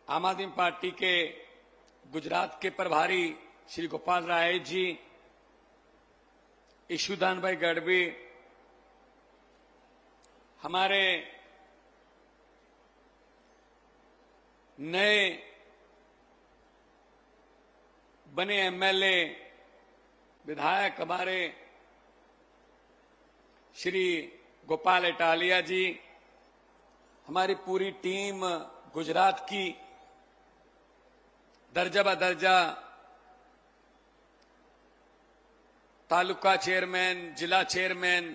आम आदमी पार्टी के गुजरात के प्रभारी श्री गोपाल राय जी, ईशुदान भाई गढ़वी, हमारे नए बने एमएलए विधायक हमारे श्री गोपाल इटालिया जी, हमारी पूरी टीम गुजरात की दर्जा बदर्जा तालुका चेयरमैन, जिला चेयरमैन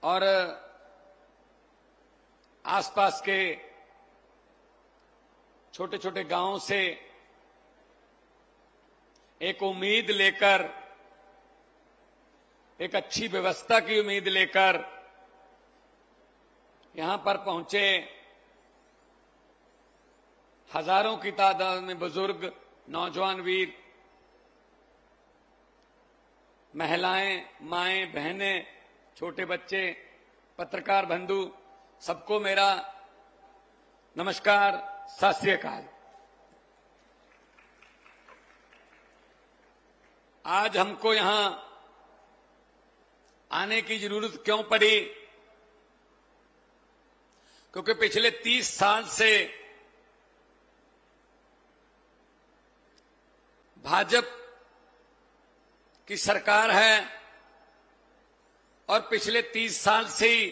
और आसपास के छोटे छोटे गांवों से एक उम्मीद लेकर, एक अच्छी व्यवस्था की उम्मीद लेकर यहां पर पहुंचे। हजारों की तादाद में बुजुर्ग, नौजवान वीर, महिलाएं, माएं, बहनें, छोटे बच्चे, पत्रकार बंधु, सबको मेरा नमस्कार, सत श्री अकाल। आज हमको यहां आने की जरूरत क्यों पड़ी? क्योंकि पिछले 30 साल से भाजपा की सरकार है और पिछले 30 साल से ही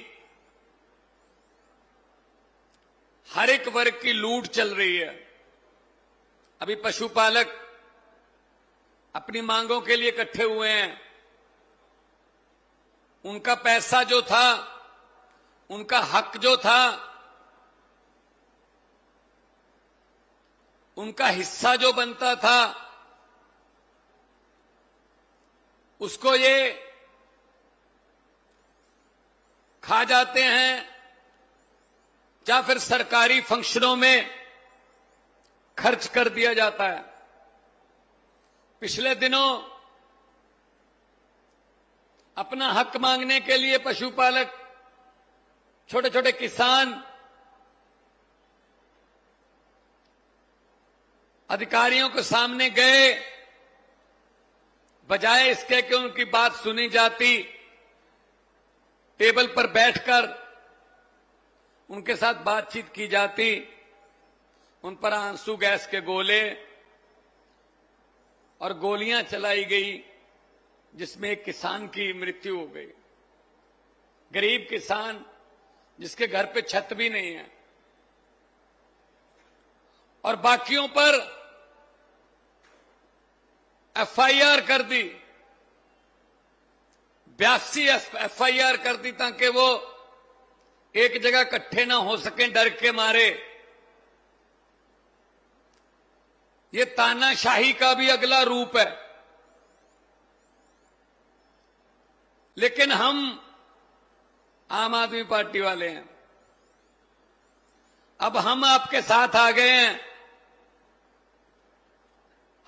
हर एक वर्ग की लूट चल रही है। अभी पशुपालक अपनी मांगों के लिए इकट्ठे हुए हैं। उनका पैसा जो था, उनका हक जो था, उनका हिस्सा जो बनता था, उसको ये खा जाते हैं या फिर सरकारी फंक्शनों में खर्च कर दिया जाता है। पिछले दिनों अपना हक मांगने के लिए पशुपालक, छोटे छोटे किसान अधिकारियों के सामने गए। बजाय इसके कि उनकी बात सुनी जाती, टेबल पर बैठकर उनके साथ बातचीत की जाती, उन पर आंसू गैस के गोले और गोलियां चलाई गई, जिसमें एक किसान की मृत्यु हो गई। गरीब किसान जिसके घर पे छत भी नहीं है, और बाकियों पर एफआईआर कर दी, 82 एफआईआर कर दी ताकि वो एक जगह इकट्ठे ना हो सके डर के मारे। ये तानाशाही का भी अगला रूप है। लेकिन हम आम आदमी पार्टी वाले हैं, अब हम आपके साथ आ गए हैं।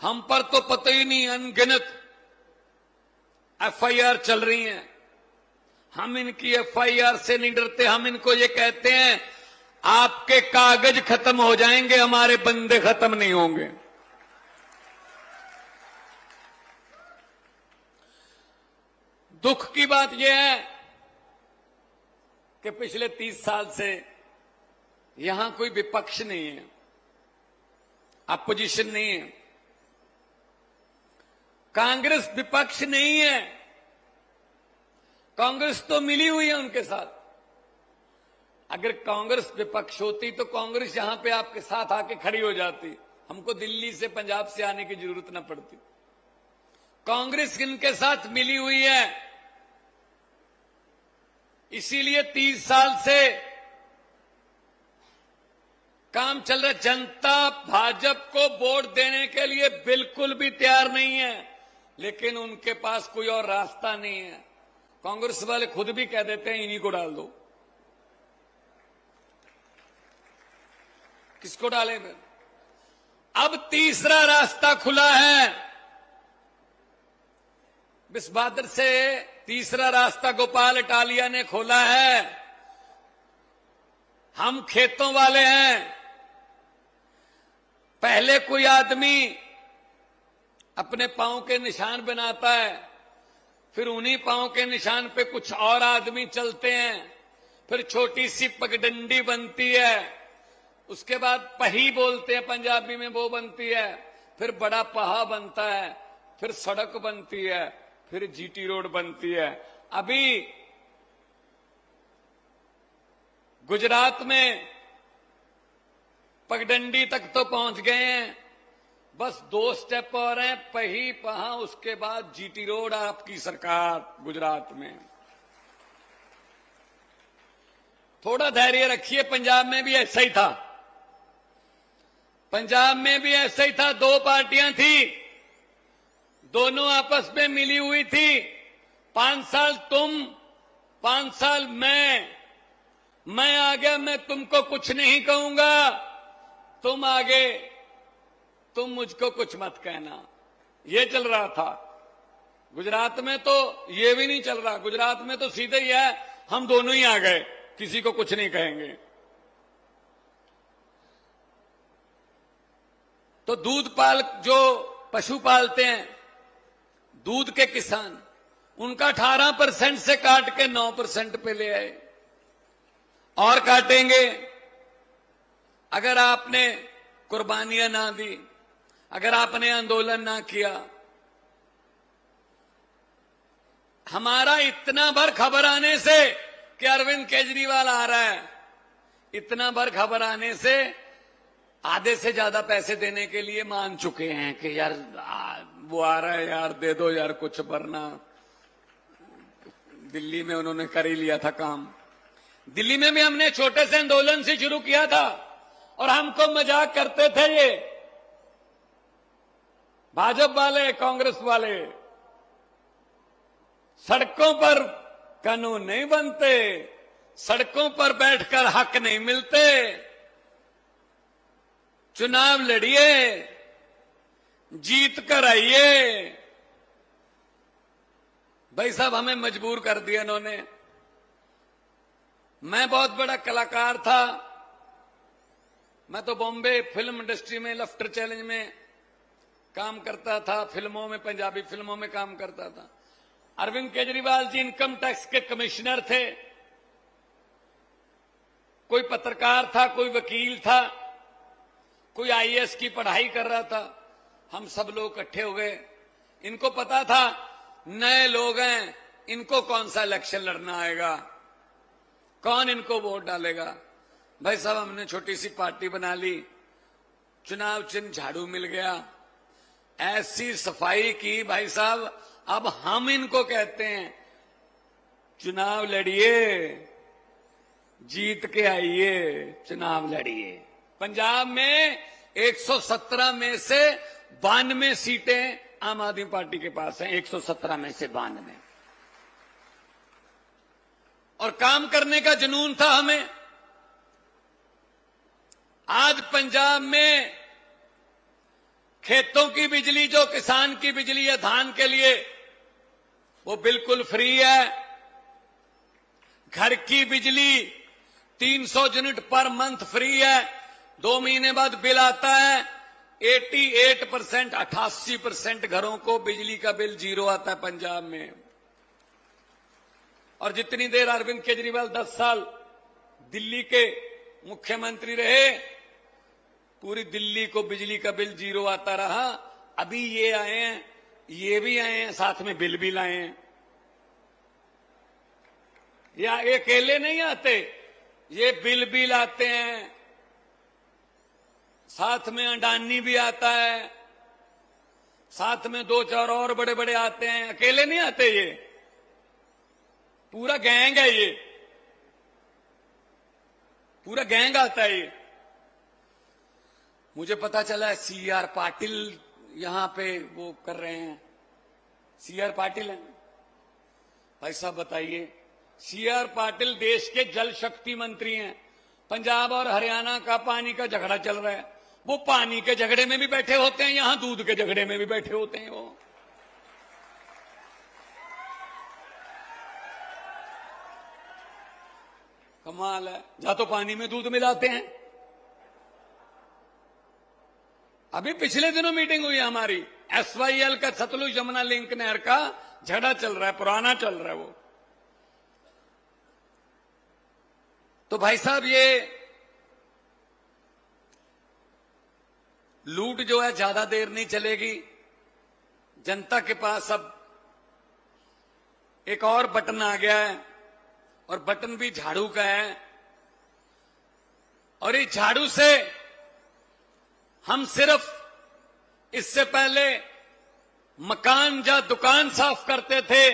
हम पर तो पता ही नहीं, अनगिनत एफआईआर चल रही हैं। हम इनकी एफआईआर से नहीं डरते। हम इनको ये कहते हैं, आपके कागज खत्म हो जाएंगे, हमारे बंदे खत्म नहीं होंगे। दुख की बात यह है कि पिछले 30 साल से यहां कोई विपक्ष नहीं है, अपोजिशन नहीं है। कांग्रेस विपक्ष नहीं है। कांग्रेस तो मिली हुई है उनके साथ। अगर कांग्रेस विपक्ष होती तो कांग्रेस यहां पे आपके साथ आके खड़ी हो जाती, हमको दिल्ली से, पंजाब से आने की जरूरत न पड़ती। कांग्रेस इनके साथ मिली हुई है, इसीलिए 30 साल से काम चल रहा है। जनता भाजपा को वोट देने के लिए बिल्कुल भी तैयार नहीं है, लेकिन उनके पास कोई और रास्ता नहीं है। कांग्रेस वाले खुद भी कह देते हैं, इन्हीं को डाल दो। किसको डालें फिर? अब तीसरा रास्ता खुला है। बिस्वादर से तीसरा रास्ता गोपाल इटालिया ने खोला है। हम खेतों वाले हैं, पहले कोई आदमी अपने पांव के निशान बनाता है, फिर उन्हीं पांव के निशान पे कुछ और आदमी चलते हैं, फिर छोटी सी पगडंडी बनती है, उसके बाद पही बोलते हैं पंजाबी में, वो बनती है, फिर बड़ा पहा बनता है, फिर सड़क बनती है, फिर जीटी रोड बनती है। अभी गुजरात में पगडंडी तक तो पहुंच गए हैं, बस 2 स्टेप और हैं, पही पहा, उसके बाद जीटी रोड आपकी सरकार गुजरात में। थोड़ा धैर्य रखिए, पंजाब में भी ऐसा ही था, पंजाब में भी ऐसा ही था। 2 पार्टियां थी, दोनों आपस में मिली हुई थी। 5 साल तुम, 5 साल मैं आ गया, मैं तुमको कुछ नहीं कहूंगा, तुम आगे, तुम मुझको कुछ मत कहना, ये चल रहा था। गुजरात में तो ये भी नहीं चल रहा, गुजरात में तो सीधे ही है, हम दोनों ही आ गए, किसी को कुछ नहीं कहेंगे। तो दूध पाल, जो पशु पालते हैं, दूध के किसान, उनका 18% से काट के 9% पे ले आए, और काटेंगे। अगर आपने कुर्बानियां ना दी, अगर आपने आंदोलन ना किया, हमारा इतना भर खबर आने से कि अरविंद केजरीवाल आ रहा है, इतना भर खबर आने से आधे से ज्यादा पैसे देने के लिए मान चुके हैं कि यार वो आ रहा है, यार दे दो यार कुछ, वरना दिल्ली में उन्होंने कर ही लिया था काम। दिल्ली में भी हमने छोटे से आंदोलन से शुरू किया था, और हमको मजाक करते थे ये भाजपा वाले, कांग्रेस वाले, सड़कों पर कानून नहीं बनते, सड़कों पर बैठकर हक नहीं मिलते, चुनाव लड़िए, जीत कर आइए। भाई साहब, हमें मजबूर कर दिया इन्होंने। मैं बहुत बड़ा कलाकार था, मैं तो बॉम्बे फिल्म इंडस्ट्री में लफ्टर चैलेंज में काम करता था, फिल्मों में, पंजाबी फिल्मों में काम करता था। अरविंद केजरीवाल जी इनकम टैक्स के कमिश्नर थे, कोई पत्रकार था, कोई वकील था, कोई आईएएस की पढ़ाई कर रहा था। हम सब लोग इकट्ठे हो गए, इनको पता था नए लोग हैं, इनको कौन सा इलेक्शन लड़ना आएगा, कौन इनको वोट डालेगा। भाई साहब, हमने छोटी सी पार्टी बना ली, चुनाव चिन्ह झाड़ू मिल गया, ऐसी सफाई की भाई साहब, अब हम इनको कहते हैं चुनाव लड़िए, जीत के आइए, चुनाव लड़िए। पंजाब में 117 में से 92 सीटें आम आदमी पार्टी के पास हैं, 117 में से 92, और काम करने का जुनून था हमें। आज पंजाब में खेतों की बिजली, जो किसान की बिजली है धान के लिए, वो बिल्कुल फ्री है। घर की बिजली 300 यूनिट पर मंथ फ्री है, 2 महीने बाद बिल आता है। 88%, 88% घरों को बिजली का बिल 0 आता है पंजाब में। और जितनी देर अरविंद केजरीवाल 10 साल दिल्ली के मुख्यमंत्री रहे, पूरी दिल्ली को बिजली का बिल 0 आता रहा। अभी ये आए हैं, ये भी आए हैं, साथ में बिल भी लाए हैं। या ये अकेले नहीं आते, ये बिल भी लाते हैं, साथ में अडानी भी आता है, साथ में 2-4 और बड़े बड़े आते हैं, अकेले नहीं आते, ये पूरा गैंग है, ये पूरा गैंग आता है। ये मुझे पता चला सीआर पाटिल यहां पे वो कर रहे हैं, सीआर पाटिल हैं। भाई साहब बताइए, सीआर पाटिल देश के जल शक्ति मंत्री हैं। पंजाब और हरियाणा का पानी का झगड़ा चल रहा है, वो पानी के झगड़े में भी बैठे होते हैं, यहां दूध के झगड़े में भी बैठे होते हैं। वो कमाल है, या तो पानी में दूध मिलाते हैं, अभी पिछले दिनों मीटिंग हुई हमारी, SYL का सतलुज यमुना लिंक नहर का झगड़ा चल रहा है, पुराना चल रहा है वो। तो भाई साहब ये लूट जो है ज्यादा देर नहीं चलेगी। जनता के पास अब एक और बटन आ गया है, और बटन भी झाड़ू का है। और इस झाड़ू से हम सिर्फ इससे पहले मकान या दुकान साफ करते थे,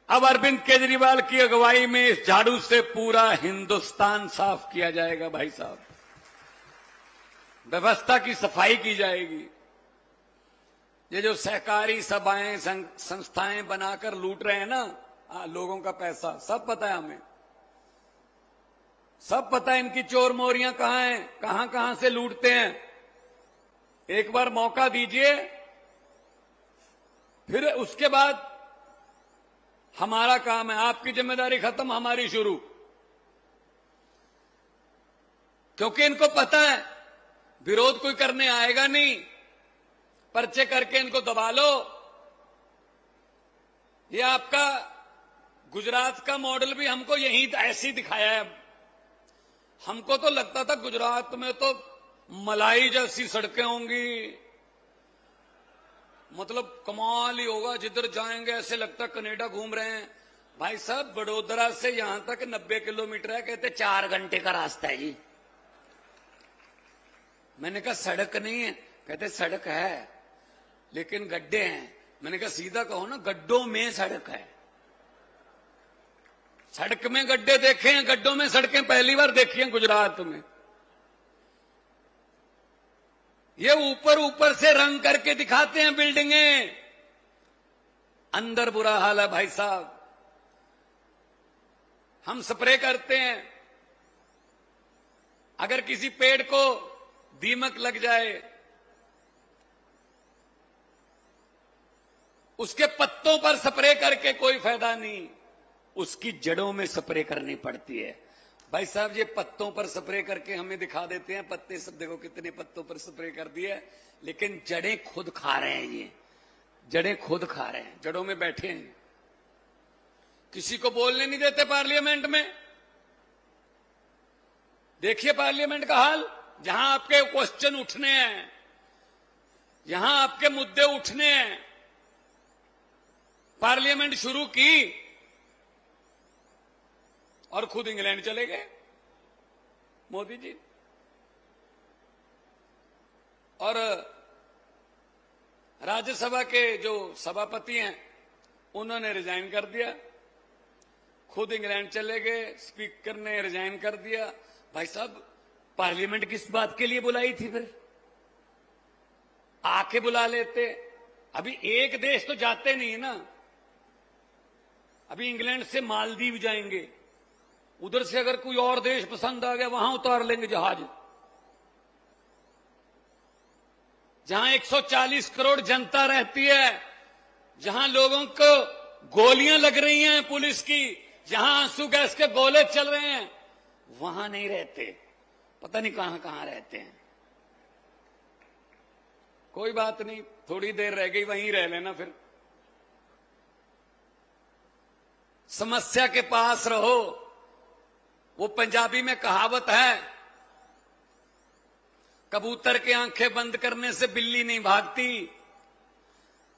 अब अरविंद केजरीवाल की अगुवाई में इस झाड़ू से पूरा हिंदुस्तान साफ किया जाएगा। भाई साहब, व्यवस्था की सफाई की जाएगी। ये जो सहकारी सभाएं संस्थाएं बनाकर लूट रहे हैं ना लोगों का पैसा, सब पता है हमें, सब पता है इनकी चोर मोरियां कहां हैं, कहां कहां से लूटते हैं। एक बार मौका दीजिए, फिर उसके बाद हमारा काम है। आपकी जिम्मेदारी खत्म, हमारी शुरू। क्योंकि इनको पता है विरोध कोई करने आएगा नहीं, पर्चे करके इनको दबा लो। ये आपका गुजरात का मॉडल भी हमको यहीं ऐसे ही दिखाया है। हमको तो लगता था गुजरात में तो मलाई जैसी सड़कें होंगी, मतलब कमाल ही होगा, जिधर जाएंगे ऐसे लगता कनाडा घूम रहे हैं। भाई साहब, बड़ोदरा से यहां तक 90 किलोमीटर है, कहते 4 घंटे का रास्ता है जी। मैंने कहा सड़क नहीं है, कहते सड़क है लेकिन गड्ढे हैं। मैंने कहा सीधा कहो ना, गड्ढों में सड़क है। सड़क में गड्ढे देखे हैं, गड्ढों में सड़कें पहली बार देखी हैं गुजरात में। ये ऊपर ऊपर से रंग करके दिखाते हैं बिल्डिंगें, अंदर बुरा हाल है भाई साहब। हम स्प्रे करते हैं, अगर किसी पेड़ को दीमक लग जाए, उसके पत्तों पर स्प्रे करके कोई फायदा नहीं, उसकी जड़ों में स्प्रे करनी पड़ती है। भाई साहब, ये पत्तों पर स्प्रे करके हमें दिखा देते हैं, पत्ते सब देखो कितने पत्तों पर स्प्रे कर दिए, लेकिन जड़ें खुद खा रहे हैं। ये जड़ें खुद खा रहे हैं, जड़ों में बैठे हैं। किसी को बोलने नहीं देते पार्लियामेंट में। देखिए पार्लियामेंट का हाल, जहां आपके क्वेश्चन उठने हैं, जहां आपके मुद्दे उठने हैं, पार्लियामेंट शुरू की और खुद इंग्लैंड चले गए मोदी जी। और राज्यसभा के जो सभापति हैं उन्होंने रिजाइन कर दिया, खुद इंग्लैंड चले गए, स्पीकर ने रिजाइन कर दिया। भाई साहब, पार्लियामेंट किस बात के लिए बुलाई थी फिर? आके बुला लेते। अभी एक देश तो जाते नहीं है ना, अभी इंग्लैंड से मालदीव जाएंगे, उधर से अगर कोई और देश पसंद आ गया वहां उतार लेंगे जहाज। जहां 140 करोड़ जनता रहती है, जहां लोगों को गोलियां लग रही हैं पुलिस की, जहां आंसू गैस के गोले चल रहे हैं, वहां नहीं रहते, पता नहीं कहां कहां रहते हैं। कोई बात नहीं, थोड़ी देर रह गई, वहीं रह लेना फिर। समस्या के पास रहो। वो पंजाबी में कहावत है, कबूतर की आंखें बंद करने से बिल्ली नहीं भागती,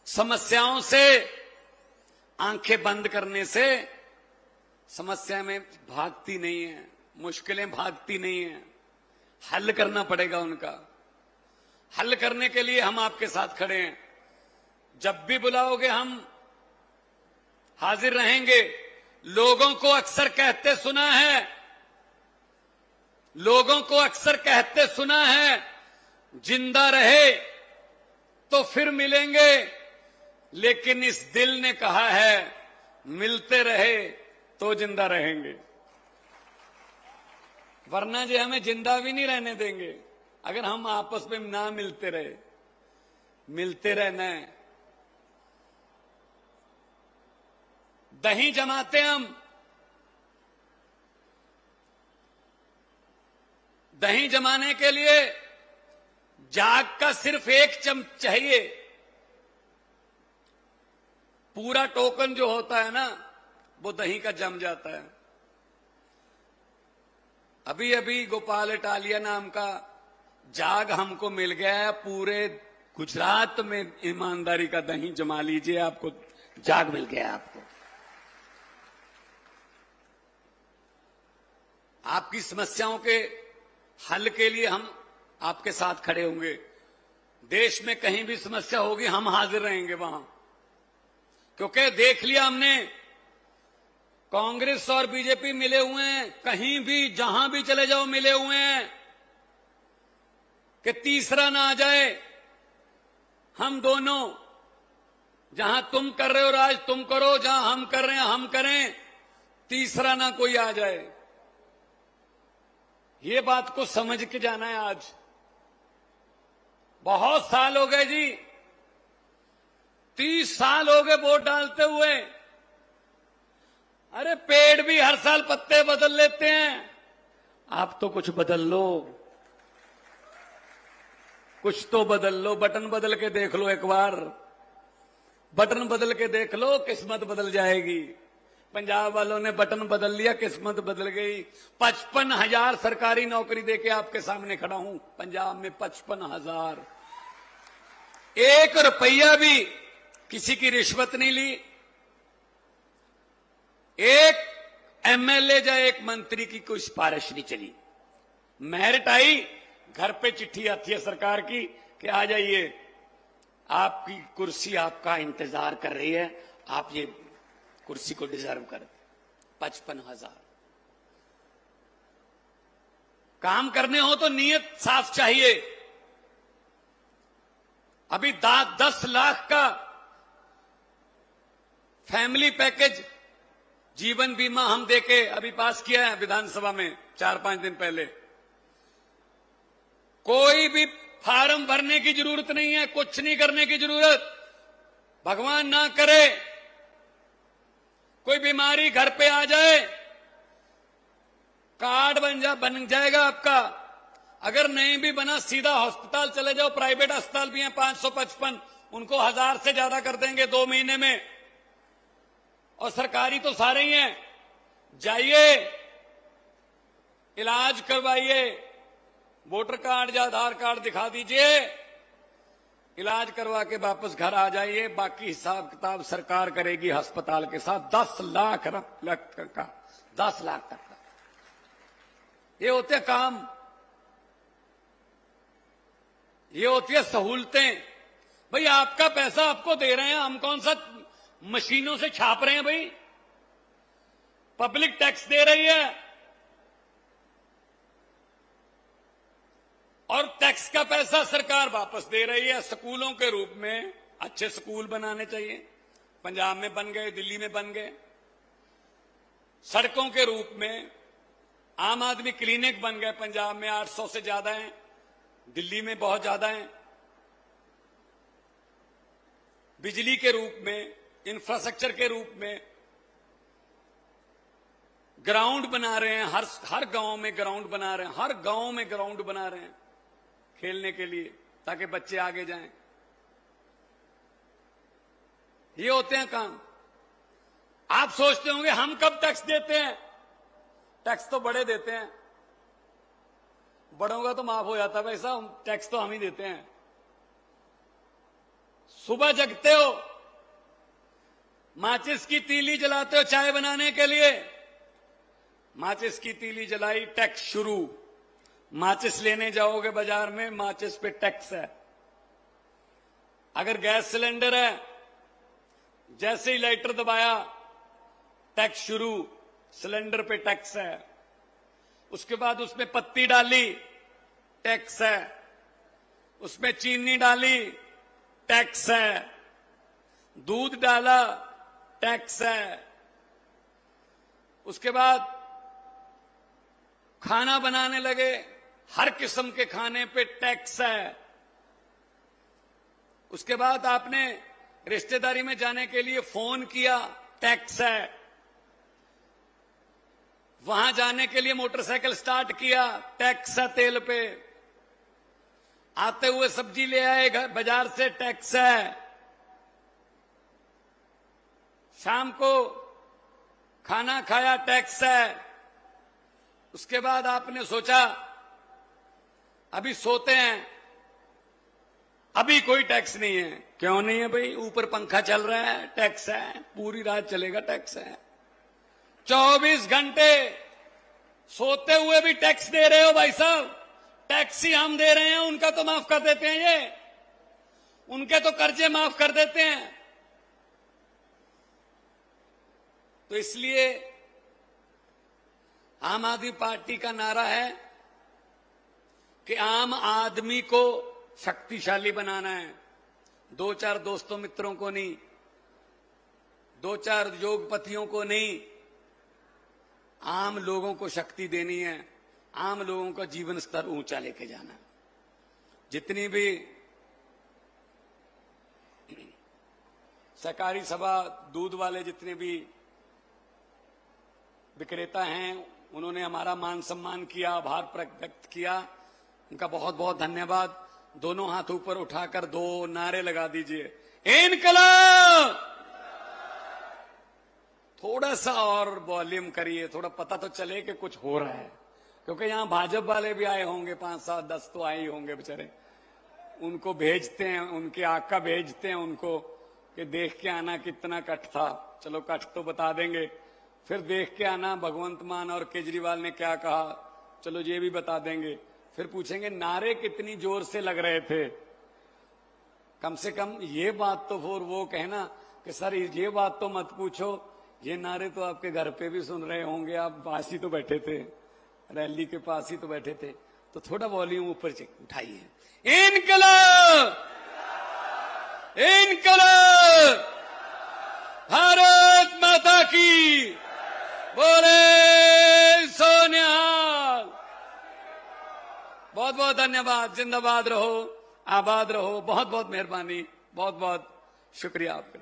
समस्याओं से आंखें बंद करने से समस्या में भागती नहीं है, मुश्किलें भागती नहीं है। हल करना पड़ेगा उनका। हल करने के लिए हम आपके साथ खड़े हैं। जब भी बुलाओगे हम हाजिर रहेंगे। लोगों को अक्सर कहते सुना है, लोगों को अक्सर कहते सुना है, जिंदा रहे तो फिर मिलेंगे, लेकिन इस दिल ने कहा है मिलते रहे तो जिंदा रहेंगे। वरना जो हमें जिंदा भी नहीं रहने देंगे अगर हम आपस में ना मिलते रहे। मिलते रहना है। दही जमाते हम, दही जमाने के लिए जाग का सिर्फ एक चम्मच चाहिए, पूरा टोकन जो होता है ना वो दही का जम जाता है। अभी अभी गोपाल इटालिया नाम का जाग हमको मिल गया है, पूरे गुजरात में ईमानदारी का दही जमा लीजिए, आपको जाग मिल गया है। आपको आपकी समस्याओं के हल के लिए हम आपके साथ खड़े होंगे। देश में कहीं भी समस्या होगी हम हाजिर रहेंगे वहां, क्योंकि देख लिया हमने कांग्रेस और बीजेपी मिले हुए हैं, कहीं भी जहां भी चले जाओ मिले हुए हैं कि तीसरा ना आ जाए। हम दोनों, जहां तुम कर रहे हो राज तुम करो, जहां हम कर रहे हैं हम करें, तीसरा ना कोई आ जाए। ये बात को समझ के जाना है। आज बहुत साल हो गए जी, 30 साल हो गए वोट डालते हुए। अरे पेड़ भी हर साल पत्ते बदल लेते हैं, आप तो कुछ बदल लो, कुछ तो बदल लो। बटन बदल के देख लो, एक बार बटन बदल के देख लो, किस्मत बदल जाएगी। पंजाब वालों ने बटन बदल लिया, किस्मत बदल गई। 55,000 सरकारी नौकरी देके आपके सामने खड़ा हूं। पंजाब में 55,000, 1 रुपया भी किसी की रिश्वत नहीं ली। एक एमएलए या एक मंत्री की कोई सिफारिश नहीं चली। मेरिट आई, घर पे चिट्ठी आती है सरकार की कि आ जाइए, आपकी कुर्सी आपका इंतजार कर रही है, आप ये कुर्सी को डिजर्व कर। 55,000 काम करने हो तो नीयत साफ चाहिए। अभी 10 लाख का फैमिली पैकेज जीवन बीमा हम देके अभी पास किया है विधानसभा में 4-5 दिन पहले। कोई भी फार्म भरने की जरूरत नहीं है, कुछ नहीं करने की जरूरत। भगवान ना करे कोई बीमारी घर पे आ जाए, कार्ड बन जाएगा आपका। अगर नहीं भी बना, सीधा अस्पताल चले जाओ, प्राइवेट अस्पताल भी हैं 555, उनको 1000 से ज्यादा कर देंगे 2 महीने में। और सरकारी तो सारे ही हैं, जाइए इलाज करवाइए, वोटर कार्ड या आधार कार्ड दिखा दीजिए, इलाज करवा के वापस घर आ जाइए। बाकी हिसाब किताब सरकार करेगी अस्पताल के साथ। 10 लाख का 10 लाख तक का ये होते काम, ये होती है सहूलतें। भाई आपका पैसा आपको दे रहे हैं, हम कौन सा मशीनों से छाप रहे हैं भाई? पब्लिक टैक्स दे रही है और टैक्स का पैसा सरकार वापस दे रही है स्कूलों के रूप में। अच्छे स्कूल बनाने चाहिए, पंजाब में बन गए, दिल्ली में बन गए। सड़कों के रूप में आम आदमी क्लिनिक बन गए, पंजाब में 800 से ज्यादा हैं, दिल्ली में बहुत ज्यादा हैं। बिजली के रूप में, इंफ्रास्ट्रक्चर के रूप में ग्राउंड बना रहे हैं, हर गांव में ग्राउंड बना रहे हैं, हर गांव में ग्राउंड बना रहे हैं खेलने के लिए, ताकि बच्चे आगे जाएं। ये होते हैं काम। आप सोचते होंगे हम कब टैक्स देते हैं? टैक्स तो बड़े देते हैं, बड़ों का तो माफ हो जाता है पैसा, टैक्स तो हम ही देते हैं। सुबह जगते हो, माचिस की तीली जलाते हो चाय बनाने के लिए, माचिस की तीली जलाई, टैक्स शुरू। माचिस लेने जाओगे बाजार में, माचिस पे टैक्स है। अगर गैस सिलेंडर है, जैसे ही लाइटर दबाया टैक्स शुरू, सिलेंडर पे टैक्स है। उसके बाद उसमें पत्ती डाली, टैक्स है। उसमें चीनी डाली, टैक्स है। दूध डाला, टैक्स है। उसके बाद खाना बनाने लगे, हर किस्म के खाने पे टैक्स है। उसके बाद आपने रिश्तेदारी में जाने के लिए फोन किया, टैक्स है। वहां जाने के लिए मोटरसाइकिल स्टार्ट किया, टैक्स है तेल पे। आते हुए सब्जी ले आए घर बाजार से, टैक्स है। शाम को खाना खाया, टैक्स है। उसके बाद आपने सोचा अभी सोते हैं, अभी कोई टैक्स नहीं है। क्यों नहीं है भाई? ऊपर पंखा चल रहा है, टैक्स है, पूरी रात चलेगा, टैक्स है। 24 घंटे सोते हुए भी टैक्स दे रहे हो भाई साहब। टैक्स ही हम दे रहे हैं, उनका तो माफ कर देते हैं, ये उनके तो कर्जे माफ कर देते हैं। तो इसलिए आम आदमी पार्टी का नारा है कि आम आदमी को शक्तिशाली बनाना है। 2-4 दोस्तों मित्रों को नहीं, 2-4 योगपतियों को नहीं, आम लोगों को शक्ति देनी है। आम लोगों का जीवन स्तर ऊंचा लेके जाना। जितनी भी सहकारी सभा, दूध वाले जितने भी विक्रेता हैं, उन्होंने हमारा मान सम्मान किया, आभार व्यक्त किया, उनका बहुत बहुत धन्यवाद। दोनों हाथ ऊपर उठाकर 2 नारे लगा दीजिए, इनकलाब। थोड़ा सा और वॉल्यूम करिए, थोड़ा पता तो चले कि कुछ हो रहा है, क्योंकि यहां भाजपा वाले भी आए होंगे, 5-7-10 तो आए ही होंगे बेचारे। उनको भेजते हैं, उनके आका भेजते हैं उनको कि देख के आना कितना कट था। चलो कट तो बता देंगे, फिर देख के आना भगवंत मान और केजरीवाल ने क्या कहा, चलो ये भी बता देंगे। फिर पूछेंगे नारे कितनी जोर से लग रहे थे। कम से कम ये बात तो फिर वो कहना कि सर ये बात तो मत पूछो, ये नारे तो आपके घर पे भी सुन रहे होंगे, आप पास ही तो बैठे थे, रैली के पास ही तो बैठे थे। तो थोड़ा वॉल्यूम ऊपर उठाइए, इनकलाब, इनकलाब, भारत माता की, बोले सोनिहाल। बहुत बहुत धन्यवाद। जिंदाबाद रहो, आबाद रहो। बहुत बहुत मेहरबानी, बहुत बहुत शुक्रिया आपका।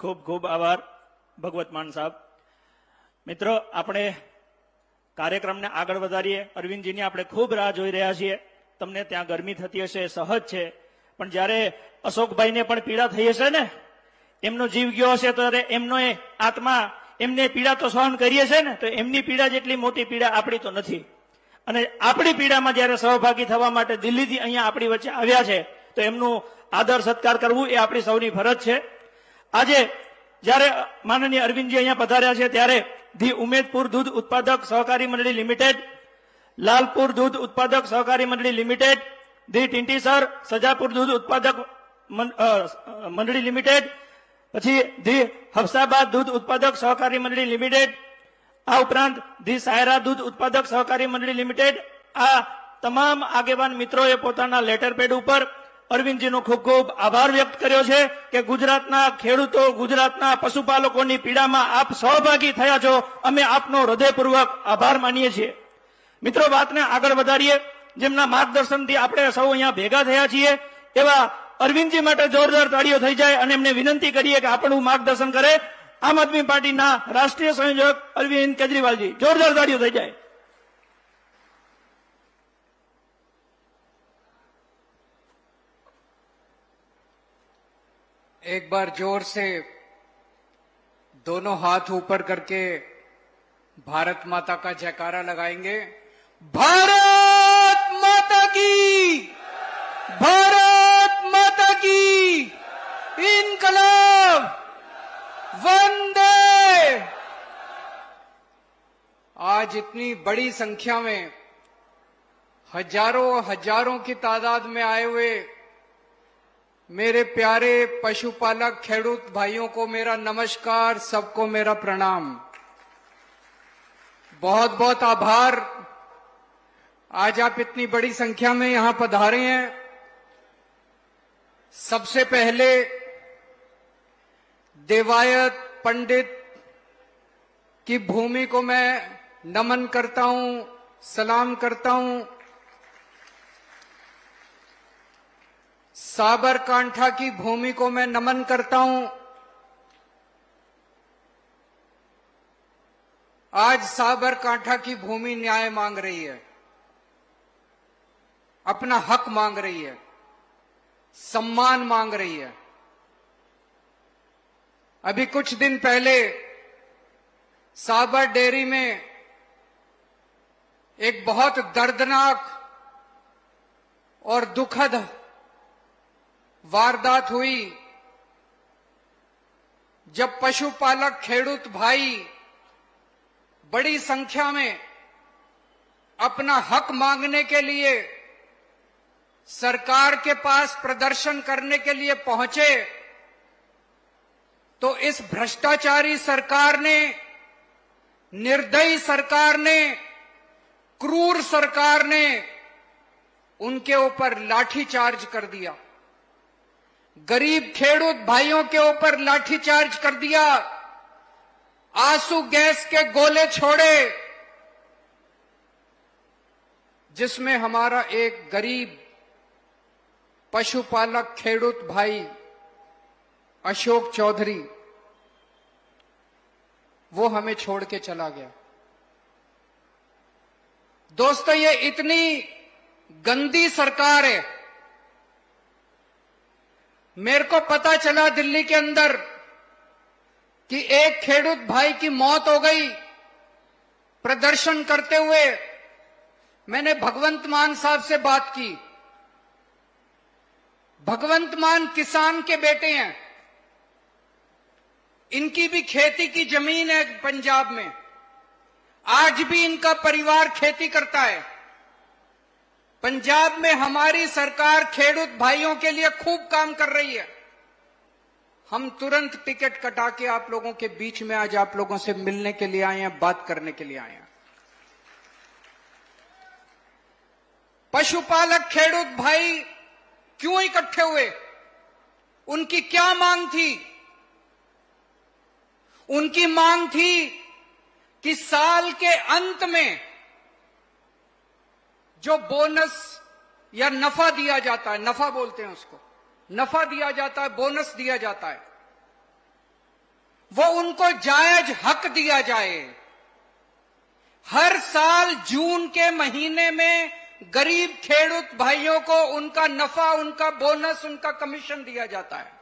खूब खूब आभार भगवत मान साहब। मित्रों, આપણે કાર્યક્રમને આગળ વધારીએ। અરવિંદજીની આપણે ખૂબ રાહ જોઈ રહ્યા છીએ। તમને ત્યાં ગરમી થતી હશે, સહજ છે, પણ જ્યારે અશોકભાઈને પણ પીડા થઈ હશે ને, એમનો જીવ ગયો હશે, તો એમનો આત્મા, એમને પીડા તો સહન કરીએ છે ને, તો એમની પીડા જેટલી મોટી પીડા આપણી તો નથી। અને આપણી પીડામાં જ્યારે સહભાગી થવા માટે દિલ્હીથી અહીંયા આપણી વચ્ચે આવ્યા છે, તો એમનું આદર સત્કાર કરવું એ આપણી સૌની ફરજ છે। આજે જ્યારે માનનીય અરવિંદજી અહીંયા પધાર્યા છે, ત્યારે ધી ઉમેદપુર દૂધ ઉત્પાદક સહકારી મંડળી લિમિટેડ, લાલપુર દૂધ ઉત્પાદક સહકારી મંડળી લિમિટેડ, ધી ટીંટીસર સજાપુર દૂધ ઉત્પાદક મંડળી લિમિટેડ, પછી ધી હફસાબાદ દૂધ ઉત્પાદક સહકારી મંડળી લિમિટેડ, આ ઉપરાંત ધી સાયરા દૂધ ઉત્પાદક સહકારી મંડળી લિમિટેડ, આ તમામ આગેવાન મિત્રોએ પોતાના લેટર પેડ ઉપર અરવિંદજીનો ખૂબ ખૂબ આભાર વ્યક્ત કર્યો છે કે ગુજરાતના ખેડૂતો, ગુજરાતના પશુપાલકોની પીડામાં આપ સહભાગી થયા છો। અમે આપનો હૃદયપૂર્વક આભાર માનીએ છીએ। મિત્રો, વાતને આગળ વધારીએ। જેમના માર્ગદર્શનથી આપણે સૌ અહીંયા ભેગા થયા છીએ, એવા અરવિંદજી માટે જોરદાર તાળીઓ થઈ જાય અને એમને વિનંતી કરીએ કે આપણું માર્ગદર્શન કરે આમ આદમી પાર્ટીના રાષ્ટ્રીય સંયોજક અરવિંદ કેજરીવાલજી। જોરદાર તાળીઓ થઈ જાય। एक बार जोर से दोनों हाथ ऊपर करके भारत माता का जयकारा लगाएंगे। भारत माता की, भारत माता की, इनकलाब, वंदे। आज इतनी बड़ी संख्या में हजारों हजारों की तादाद में आए हुए मेरे प्यारे पशुपालक खेडूत भाइयों को मेरा नमस्कार, सबको मेरा प्रणाम। बहुत बहुत आभार। आज आप इतनी बड़ी संख्या में यहां पधारे हैं। सबसे पहले देवायत पंडित की भूमि को मैं नमन करता हूं, सलाम करता हूं। साबरकांठा की भूमि को मैं नमन करता हूं। आज साबरकांठा की भूमि न्याय मांग रही है। अपना हक मांग रही है, सम्मान मांग रही है। अभी कुछ दिन पहले साबर डेयरी में एक बहुत दर्दनाक और दुखद वारदात हुई, जब पशुपालक खेडूत भाई बड़ी संख्या में अपना हक मांगने के लिए सरकार के पास प्रदर्शन करने के लिए पहुंचे, तो इस भ्रष्टाचारी सरकार ने, निर्दयी सरकार ने, क्रूर सरकार ने उनके ऊपर लाठीचार्ज कर दिया। गरीब खेडूत भाइयों के ऊपर लाठीचार्ज कर दिया, आंसू गैस के गोले छोड़े, जिसमें हमारा एक गरीब पशुपालक खेडूत भाई अशोक चौधरी, वो हमें छोड़ के चला गया। दोस्तों, ये इतनी गंदी सरकार है। मेरे को पता चला दिल्ली के अंदर कि एक खेडूत भाई की मौत हो गई प्रदर्शन करते हुए। मैंने भगवंत मान साहब से बात की। भगवंत मान किसान के बेटे हैं, इनकी भी खेती की जमीन है पंजाब में, आज भी इनका परिवार खेती करता है। पंजाब में हमारी सरकार खेडूत भाइयों के लिए खूब काम कर रही है। हम तुरंत टिकट कटा के आप लोगों के बीच में आज आप लोगों से मिलने के लिए आए हैं, बात करने के लिए आए हैं। पशुपालक खेडूत भाई क्यों इकट्ठे हुए? उनकी क्या मांग थी? उनकी मांग थी कि साल के अंत में जो बोनस या नफा दिया जाता है, नफा बोलते हैं उसको, नफा दिया जाता है, बोनस दिया जाता है, वो उनको जायज हक दिया जाए। हर साल जून के महीने में गरीब खेडूत भाइयों को उनका नफा, उनका बोनस, उनका कमीशन दिया जाता है।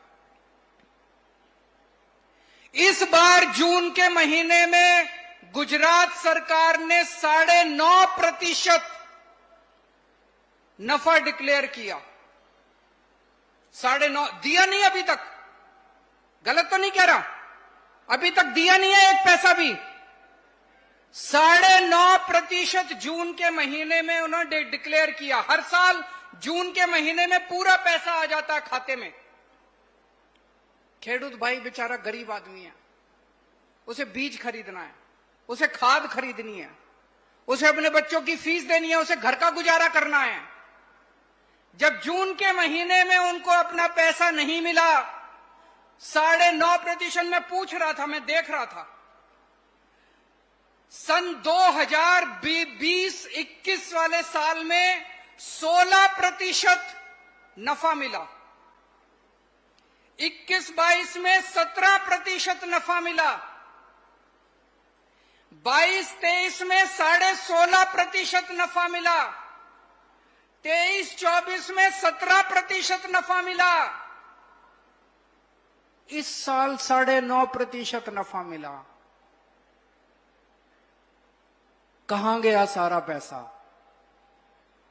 इस बार जून के महीने में गुजरात सरकार ने 9.5% नफा डिक्लेयर किया। 9.5 दिया नहीं अभी तक, गलत तो नहीं कह रहा, अभी तक दिया नहीं है एक पैसा भी। 9.5% जून के महीने में उन्होंने डिक्लेयर किया। हर साल जून के महीने में पूरा पैसा आ जाता है खाते में। खेडूत भाई बेचारा गरीब आदमी है, उसे बीज खरीदना है, उसे खाद खरीदनी है, उसे अपने बच्चों की फीस देनी है, उसे घर का गुजारा करना है। जब जून के महीने में उनको अपना पैसा नहीं मिला, 9.5% में पूछ रहा था, मैं देख रहा था, सन 2020-21 वाले साल में 16% नफा मिला, 21-22 में 17% नफा मिला, 22-23 में 16.5% नफा मिला, 23-24 में 17% नफा मिला, इस साल 9.5% नफा मिला। कहां गया सारा पैसा?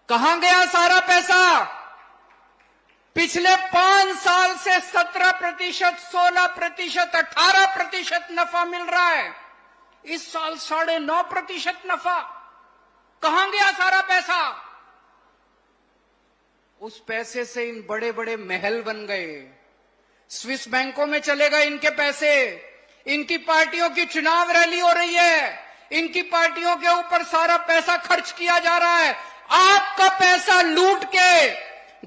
कहां गया सारा पैसा? पिछले 5 साल से 17%, 16%, 18% नफा मिल रहा है। इस साल 9.5% नफा। कहां गया सारा पैसा? उस पैसे से इन बड़े बड़े महल बन गए, स्विस बैंकों में चले गए इनके पैसे। इनकी पार्टियों की चुनाव रैली हो रही है, इनकी पार्टियों के ऊपर सारा पैसा खर्च किया जा रहा है। आपका पैसा लूट के,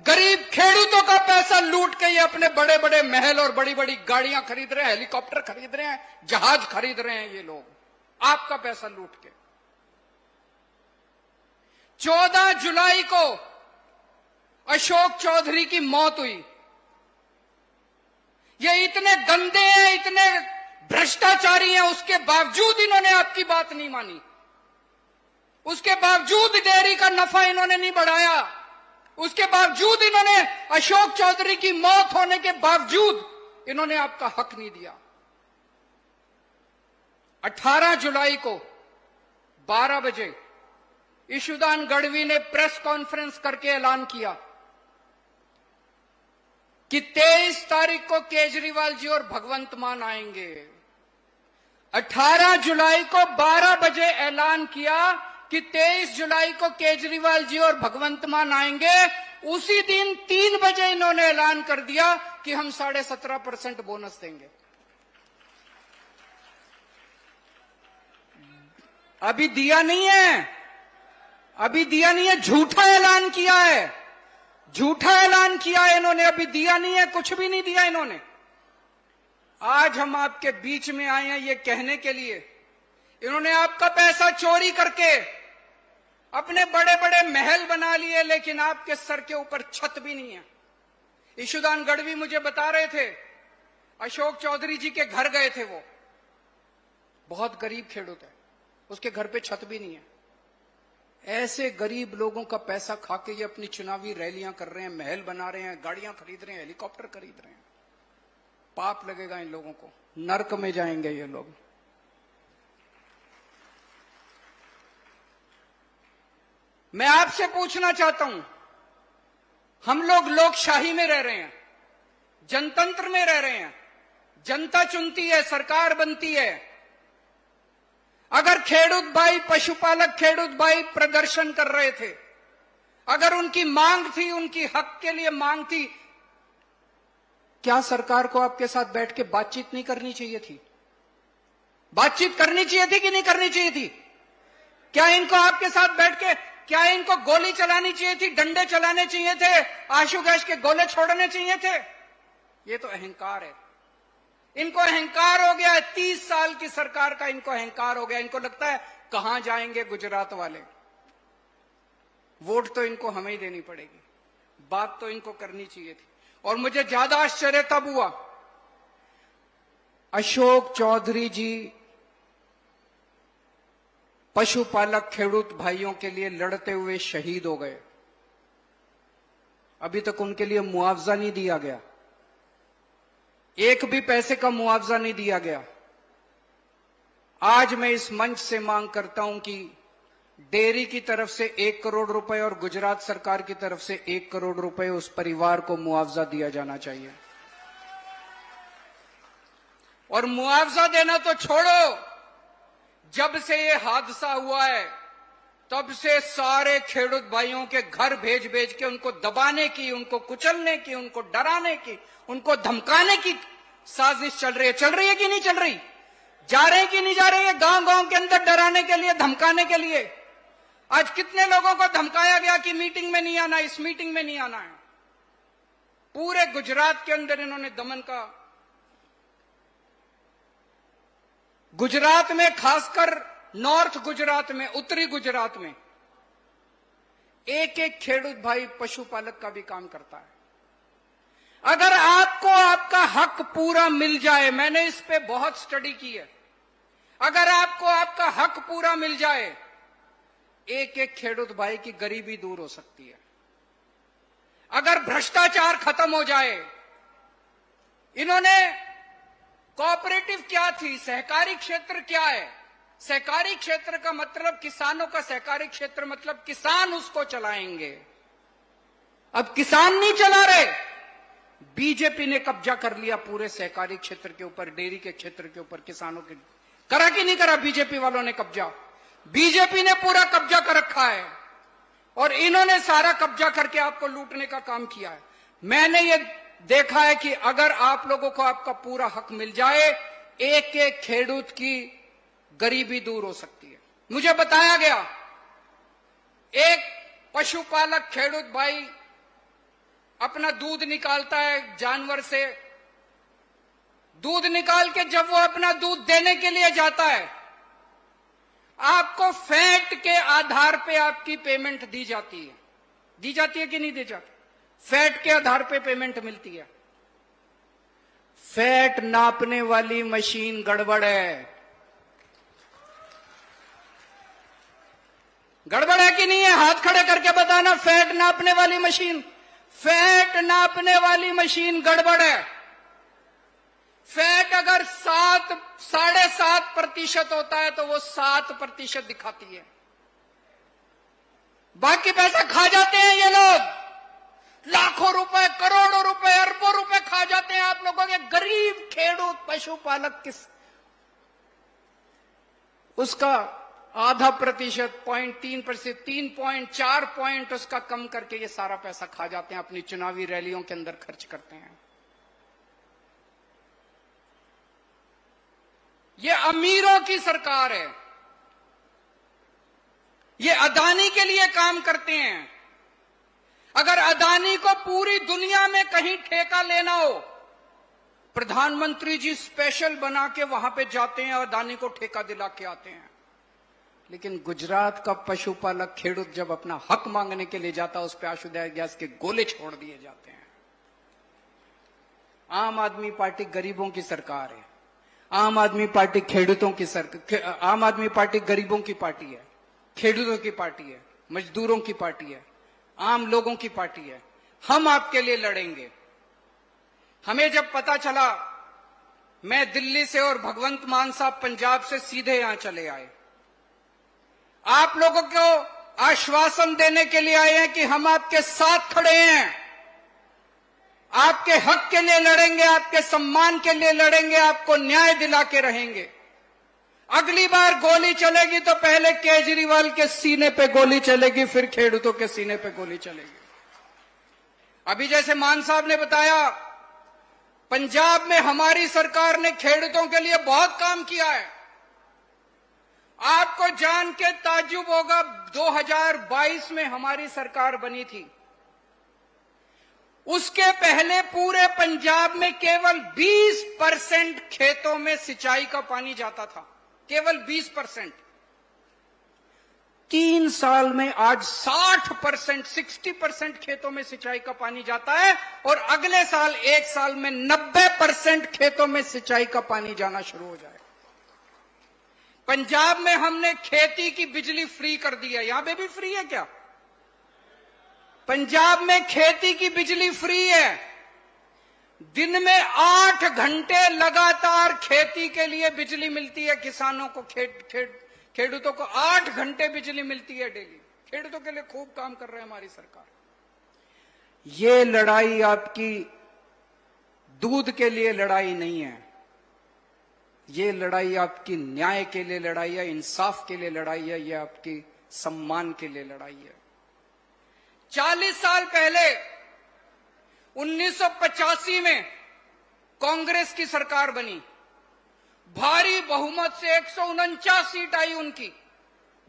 गरीब खेडूतों का पैसा लूट के ये अपने बड़े बड़े महल और बड़ी बड़ी गाड़ियां खरीद रहे हैं, हेलीकॉप्टर खरीद रहे हैं, जहाज खरीद रहे हैं ये लोग, आपका पैसा लूट के। 14 जुलाई को अशोक चौधरी की मौत हुई। ये इतने गंदे हैं, इतने भ्रष्टाचारी हैं, उसके बावजूद इन्होंने आपकी बात नहीं मानी। उसके बावजूद डेयरी का नफा इन्होंने नहीं बढ़ाया। उसके बावजूद इन्होंने, अशोक चौधरी की मौत होने के बावजूद इन्होंने आपका हक नहीं दिया। 18 जुलाई को 12 बजे ईशुदान गढ़वी ने प्रेस कॉन्फ्रेंस करके ऐलान किया कि 23 तारीख को केजरीवाल जी और भगवंत मान आएंगे। 18 जुलाई को 12 बजे ऐलान किया कि 23 जुलाई को केजरीवाल जी और भगवंत मान आएंगे। उसी दिन 3 बजे इन्होंने ऐलान कर दिया कि हम 17.5% बोनस देंगे। अभी दिया नहीं है, अभी दिया नहीं है, झूठा ऐलान किया है, झूठा ऐलान किया है इन्होंने, अभी दिया नहीं है, कुछ भी नहीं दिया इन्होंने। आज हम आपके बीच में आए हैं ये कहने के लिए, इन्होंने आपका पैसा चोरी करके अपने बड़े बड़े महल बना लिए, लेकिन आपके सर के ऊपर छत भी नहीं है। ईशुदान गढ़वी मुझे बता रहे थे, अशोक चौधरी जी के घर गए थे, वो बहुत गरीब खेडूत है, उसके घर पे छत भी नहीं है। ऐसे गरीब लोगों का पैसा खा के ये अपनी चुनावी रैलियां कर रहे हैं, महल बना रहे हैं, गाड़ियां खरीद रहे हैं, हेलीकॉप्टर खरीद रहे हैं। पाप लगेगा इन लोगों को, नर्क में जाएंगे ये लोग। मैं आपसे पूछना चाहता हूं, हम लोग लोकशाही में रह रहे हैं, जनतंत्र में रह रहे हैं, जनता चुनती है, सरकार बनती है। अगर खेडूत भाई, पशुपालक खेडूत भाई प्रदर्शन कर रहे थे, अगर उनकी मांग थी, उनकी हक के लिए मांग थी, क्या सरकार को आपके साथ बैठ के बातचीत नहीं करनी चाहिए थी? बातचीत करनी चाहिए थी कि नहीं करनी चाहिए थी? क्या इनको आपके साथ बैठ के, क्या इनको गोली चलानी चाहिए थी, डंडे चलाने चाहिए थे, आंसू गैस के गोले छोड़ने चाहिए थे? ये तो अहंकार है, इनको अहंकार हो गया है। 30 साल की सरकार का इनको अहंकार हो गया। इनको लगता है कहां जाएंगे गुजरात वाले, वोट तो इनको हमें ही देनी पड़ेगी, बात तो इनको करनी चाहिए थी। और मुझे ज्यादा आश्चर्य तब हुआ, अशोक चौधरी जी पशुपालक खेडूत भाइयों के लिए लड़ते हुए शहीद हो गए, अभी तक उनके लिए मुआवजा नहीं दिया गया, एक भी पैसे का मुआवजा नहीं दिया गया। आज मैं इस मंच से मांग करता हूं कि डेयरी की तरफ से 1 करोड़ रुपए और गुजरात सरकार की तरफ से 1 करोड़ रुपए उस परिवार को मुआवजा दिया जाना चाहिए। और मुआवजा देना तो छोड़ो, जब से ये हादसा हुआ है तब से सारे खेडूत भाइयों के घर भेज भेज के उनको दबाने की, उनको कुचलने की, उनको डराने की, उनको धमकाने की साजिश चल रही है। चल रही है कि नहीं चल रही? जा रहे कि नहीं जा रहे हैं गांव गांव के अंदर डराने के लिए, धमकाने के लिए? आज कितने लोगों को धमकाया गया कि मीटिंग में नहीं आना, इस मीटिंग में नहीं आना है। पूरे गुजरात के अंदर इन्होंने दमन का, गुजरात में खासकर नॉर्थ गुजरात में, उत्तरी गुजरात में एक एक खेडूत भाई पशुपालक का भी काम करता है। अगर आपको आपका हक पूरा मिल जाए, मैंने इस पे बहुत स्टडी की है, अगर आपको आपका हक पूरा मिल जाए, एक एक खेडूत भाई की गरीबी दूर हो सकती है। अगर भ्रष्टाचार खत्म हो जाए, इन्होंने कोऑपरेटिव क्या थी, सहकारी क्षेत्र क्या है? सहकारी क्षेत्र का मतलब किसानों का सहकारी क्षेत्र मतलब किसान उसको चलाएंगे। अब किसान नहीं चला रहे, बीजेपी ने कब्जा कर लिया पूरे सहकारी क्षेत्र के ऊपर, डेयरी के क्षेत्र के ऊपर, किसानों के। करा कि नहीं करा बीजेपी वालों ने कब्जा? बीजेपी ने पूरा कब्जा कर रखा है और इन्होंने सारा कब्जा करके आपको लूटने का काम किया है। मैंने ये देखा है कि अगर आप लोगों को आपका पूरा हक मिल जाए, एक एक खेडूत की गरीबी दूर हो सकती है। मुझे बताया गया, एक पशुपालक खेडूत भाई अपना दूध निकालता है जानवर से, दूध निकाल के जब वो अपना दूध देने के लिए जाता है, आपको फैट के आधार पे आपकी पेमेंट दी जाती है। दी जाती है कि नहीं दी जाती? फैट के आधार पे पेमेंट मिलती है। फैट नापने वाली मशीन गड़बड़ है। गड़बड़ है कि नहीं है? हाथ खड़े करके बताना। फैट नापने वाली मशीन, फैट नापने वाली मशीन गड़बड़ है। फैट अगर 7.5% होता है तो वो 7% दिखाती है। बाकी पैसा खा जाते हैं ये लोग, लाखों रुपए, करोड़ों रुपए, अरबों रुपए खा जाते हैं आप लोगों के गरीब खेडूत पशुपालक किस उसका 0.5%, 0.3%, 3.4 पॉइंट उसका कम करके ये सारा पैसा खा जाते हैं, अपनी चुनावी रैलियों के अंदर खर्च करते हैं। ये अमीरों की सरकार है, ये अदानी के लिए काम करते हैं। अगर अदानी को पूरी दुनिया में कहीं ठेका लेना हो, प्रधानमंत्री जी स्पेशल बना के वहां पे जाते हैं, अदानी को ठेका दिला के आते हैं। लेकिन गुजरात का पशुपालक खेडूत जब अपना हक मांगने के लिए जाता है, उस पर आशुदाय गैस के गोले छोड़ दिए जाते हैं। आम आदमी पार्टी गरीबों की सरकार है, आम आदमी पार्टी खेडूतों की सरकार, आम आदमी पार्टी गरीबों की पार्टी है, खेडूतों की पार्टी है, मजदूरों की पार्टी है, आम लोगों की पार्टी है। हम आपके लिए लड़ेंगे। हमें जब पता चला, मैं दिल्ली से और भगवंत मान साहब पंजाब से सीधे यहां चले आए, आप लोगों को आश्वासन देने के लिए आए हैं कि हम आपके साथ खड़े हैं, आपके हक के लिए लड़ेंगे, आपके सम्मान के लिए लड़ेंगे, आपको न्याय दिला के रहेंगे। अगली बार गोली चलेगी तो पहले केजरीवाल के सीने पे गोली चलेगी, फिर खेडूतों के सीने पे गोली चलेगी। अभी जैसे मान साहब ने बताया, पंजाब में हमारी सरकार ने खेडूतों के लिए बहुत काम किया है। आपको जान के ताज्जुब होगा, 2022 में हमारी सरकार बनी थी, उसके पहले पूरे पंजाब में केवल 20% खेतों में सिंचाई का पानी जाता था, केवल 20%। 3 साल में आज 60%, 60% खेतों में सिंचाई का पानी जाता है, और अगले साल 1 साल में 90% खेतों में सिंचाई का पानी जाना शुरू हो जाएगा। पंजाब में हमने खेती की बिजली फ्री कर दी है। यहां पे भी फ्री है क्या? पंजाब में खेती की बिजली फ्री है। दिन में 8 घंटे लगातार खेती के लिए बिजली मिलती है किसानों को, खेडूतों को 8 घंटे बिजली मिलती है डेली। खेडूतों के लिए खूब काम कर रहे हैं हमारी सरकार। ये लड़ाई आपकी दूध के लिए लड़ाई नहीं है, ये लड़ाई आपकी न्याय के लिए लड़ाई है, इंसाफ के लिए लड़ाई है, ये आपकी सम्मान के लिए लड़ाई है। 40 साल पहले 1985 में कांग्रेस की सरकार बनी, भारी बहुमत से 149 सीट आई उनकी,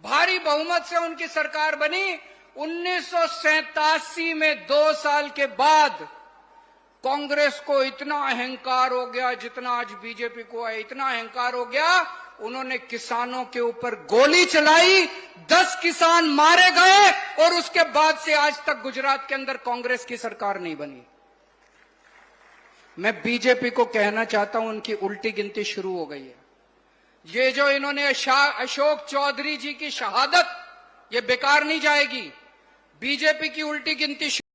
भारी बहुमत से उनकी सरकार बनी। 1987 में 2 साल के बाद कांग्रेस को इतना अहंकार हो गया, जितना आज बीजेपी को है, इतना अहंकार हो गया, उन्होंने किसानों के ऊपर गोली चलाई, 10 किसान मारे गए, और उसके बाद से आज तक गुजरात के अंदर कांग्रेस की सरकार नहीं बनी। मैं बीजेपी को कहना चाहता हूं, उनकी उल्टी गिनती शुरू हो गई है। ये जो इन्होंने अशोक चौधरी जी की शहादत, ये बेकार नहीं जाएगी। बीजेपी की उल्टी गिनती